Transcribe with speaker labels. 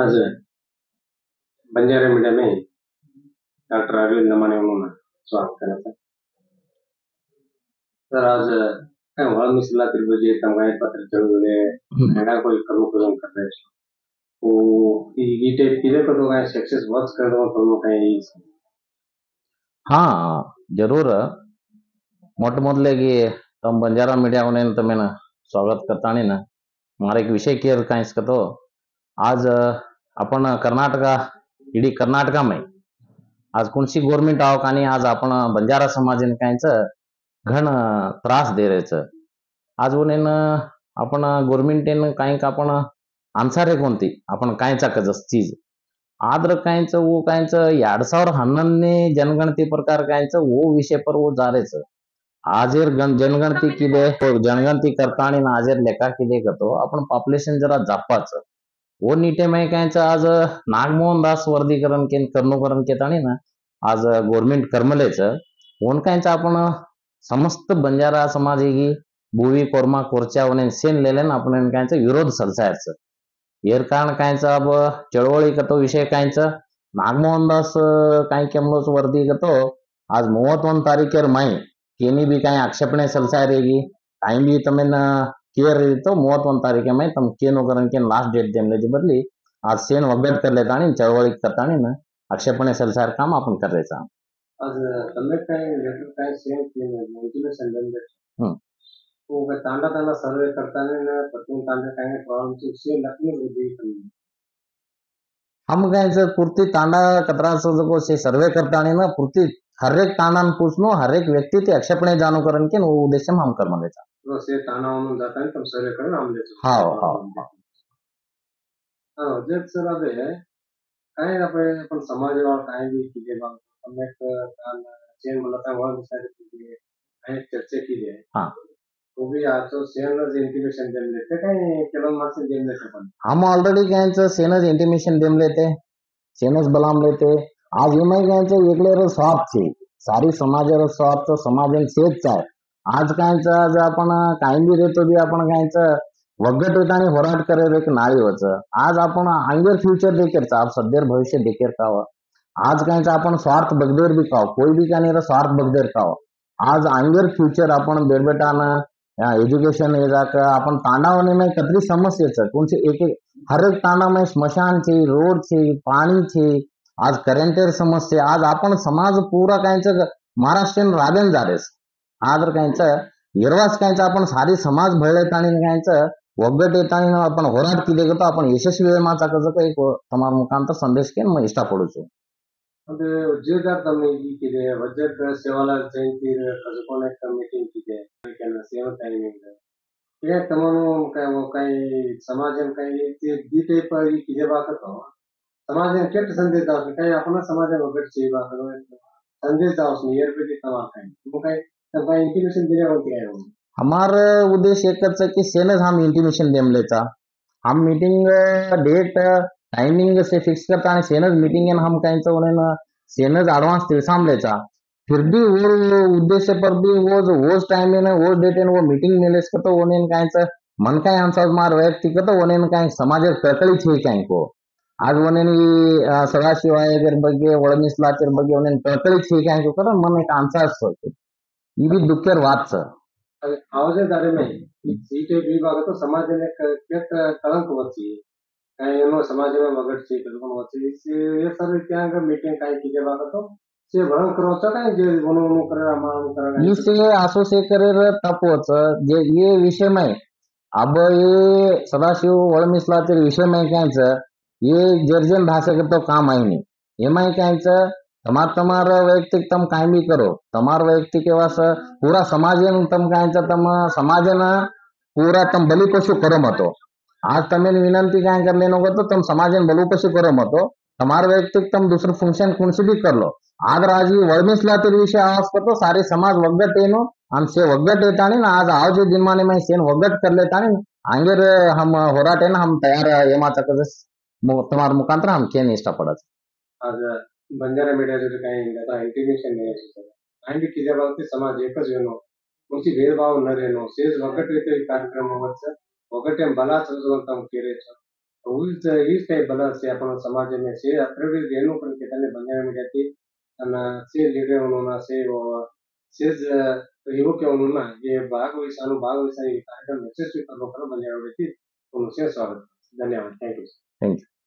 Speaker 1: आज बंजारा मीडिया में डॉक्टर अरविंद लमाने उन्होंने स्वागत करा था। सर आज काय वाळ मिसला तिरुपति तंगाई पत्र चलुले हैगा कोई कर्म करून कर रहे हो ई टाइप किले को तो काय सक्सेस वर्क्स कर दो तो काय
Speaker 2: हाँ जरूर मोट मोदलेगी तम बंजारा मीडिया होने तमें स्वागत करता ना मारे एक विषय केर कांस का तो आज आपण कर्नाटका इडी कर्नाटका में आज कोणसी गवर्नमेंट आव कानी आज आपण बंजारा समाजन कांच घण त्रास दे रहेच आज उन्हें आपण गवर्नमेंटेन कांक आपण आन्सर कोणती आपण कायचा कजस चीज आद्र कांच वो कांच 2011 ने जनगणती प्रकार कांच वो विषय पर वो जा रहे छ आजेर जनगणती किदे जनगणती करतानी आजेर लेखा किदे गतो आपण पॉप्युलेशन जरा जापाच वो नीटे में कांच आज नागमोहन दास वर्गीकरण के कर्णकरण के तानी ना आज गवर्नमेंट कर्मलेच ओन कांच आपण समस्त बंजारा समाजेगी बुवी कोरमा कोरच्या ओने सेन लेलेन आपण कांच विरोध सलसायच एर कारण कांच अब चळवळी कतो विषय कांच नागमोहन दास काई केमलोस वर्दी कतो आज 31 तारीखेर माई केनी भी काई आक्षेपणे सलसाय रहेगी काई भी तमें क्लियर तो 31 तारीखे में तम केनो करन के लास्ट डेट देम लेजी बदली आज सेन वगैर कर लेता नहीं चळवळी करता नहीं ना आक्षेपणे सलसार काम आपण कर रहे सा
Speaker 1: आज तमे काय लेटर काय सेम के मोटिवेशन देम वो तांडा तांडा सर्वे करता ने प्रथम तांडा काय प्रॉब्लम से लखनऊ दी
Speaker 2: हम कहे पूर्ति तांडा कतरा को से सर्वे करता नहीं ना पूर्ति हर एक तांडा पूछनो हर एक व्यक्ति ते आक्षेपणे जानो करन के वो उद्देश्य हम कर लेता
Speaker 1: तो से तांडा में जाता है तब सर्वे करन हम लेते
Speaker 2: हाँ हाँ
Speaker 1: हाँ जे सर अबे काय अपन समाज और काय भी कीजे बा हम एक कान चेन बोलता है वो विषय कीजे काय चर्चा कीजे
Speaker 2: हाँ
Speaker 1: वो भी आज तो सेनच इंटिमेशन देम लेते काय केवल मासे देम लेते पण
Speaker 2: हम ऑलरेडी कहें सेनच इंटिमेशन देम लेते सेनच बलाम लेते आज ये मैं कहें एकले स्वार्थ छे सारी समाज स्वार्थ समाजन सेच चाय आज कहें आज आपण काही भी रेतो भी आपण कहें वगट होता होराट करे एक नाळी वच आज आपण आंगेर फ्यूचर देखेर आप सद्यर भविष्य देखेर का आज कहें आपण स्वार्थ बगदेर भी खाओ कोई भी कहने स्वार्थ बगदेर खाओ आज आंगेर फ्यूचर आपण बेटा ना एजुकेशन ये जाकर अपन तांडावने में कतरी समस्या है कौन से एक हर एक तांडा में स्मशान छे रोड छे पानी छे आज करेंटेर समस्या आज अपन समाज पूरा कहीं महाराष्ट्र राबेन जा रहे आदर कहीं एरवास कहीं अपन सारी समाज भळे ताणी कहीं वगट येतानी अपन होराट की तो अपन यशस्वी माचा कसं एक तमार मुखांतर संदेश के मैं इष्टा पड़ू छू
Speaker 1: अबे जेदार तमने की के बजट सेवाला जयंती कजकोन एक मीटिंग की के सेवा टाइमिंग ये तमनो काय वो काय समाजन काय ते दीते पर की बा करतो समाजन केट संदेश दास काय आपण समाजन वगट छे बा संदेश दास नियर पे तमा काय वो काय तब इंटिमेशन दिले होते है
Speaker 2: हमारे उद्देश्य एक है कि सेनस हम इंटिमेशन देम लेता हम मीटिंग डेट टाइमिंग से फिक्स करता है सेनस मीटिंग हम कहीं तो उन्हें सेनस एडवांस तिलसाम लेता फिर भी वो उद्देश्य पर भी वो टाइम में वो डेट वो मीटिंग मिले तो उन्हें कहीं मन का आंसर मार व्यक्ति तो उन्हें कहीं समाज ककड़ी छे कहीं को आज उन्हें सदाशिवायर ಬಗ್ಗೆ ಒಳಮಿಸಲಾತಿರ ಬಗ್ಗೆ उन्हें ककड़ी छे कहीं को कर मन एक आंसर सोचे ये भी दुखेर बात है
Speaker 1: आवाज दारे में सीटे भी बात तो समाज ने केट कलंक वची एनो समाज में वगट छे कलंक वची से ये सर क्या का मीटिंग काई कीजे बात तो से भरण करो छ काई जे गुनो करे मान करे
Speaker 2: इसे आसो से करे तपोच जे ये विषय में अब ये सदाशिव वळमिसलातिर विषय में क्या ये जर्जन भाषा के तो काम आई नहीं ये में क्या तमार वैयक्तिक तम काई भी करो तमार वैयक्तिक एवं पूरा समाज तम कहीं तम समाजन पूरा तम बलि पशु करो मतो आज तमें विनंती क्या कर लेनो तो तम समाजन बलि पशु करो मतो तमार वैयक्तिक तम दूसरे फंक्शन कौन सी भी कर लो आदर आज वळमिसलातिर विषय आवाज तो सारे समाज वगट एनो हम से वगट येता नहीं ना आज आज दिनमाने में सेन वगट कर लेता नहीं आंगेर हम होराट है ना हम तैयार ये माचा तमार मुखांतर हम के इष्टा पड़त
Speaker 1: आज बंजारा मीडिया जो काही आता इंटिमेशन नहीं है आणि किजे बाबत समाज एकच वेनो कोणची भेदभाव न रेनो सेज वगट रीते कार्यक्रम वगट वगट बला समजवंत केरे हीच काही बल असते आपण समाज में से अत्रवी देनो पण केताने बंजारा मीडियाती અને से લીડર ઓનોના से सेज युवक ઓનોના જે ભાગવિસાનું કાર્યક્રમ यशस्वी करलो कर बंजारा मीडियाती उनसे स्वागत धन्यवाद थैंक यू
Speaker 2: थँक्यू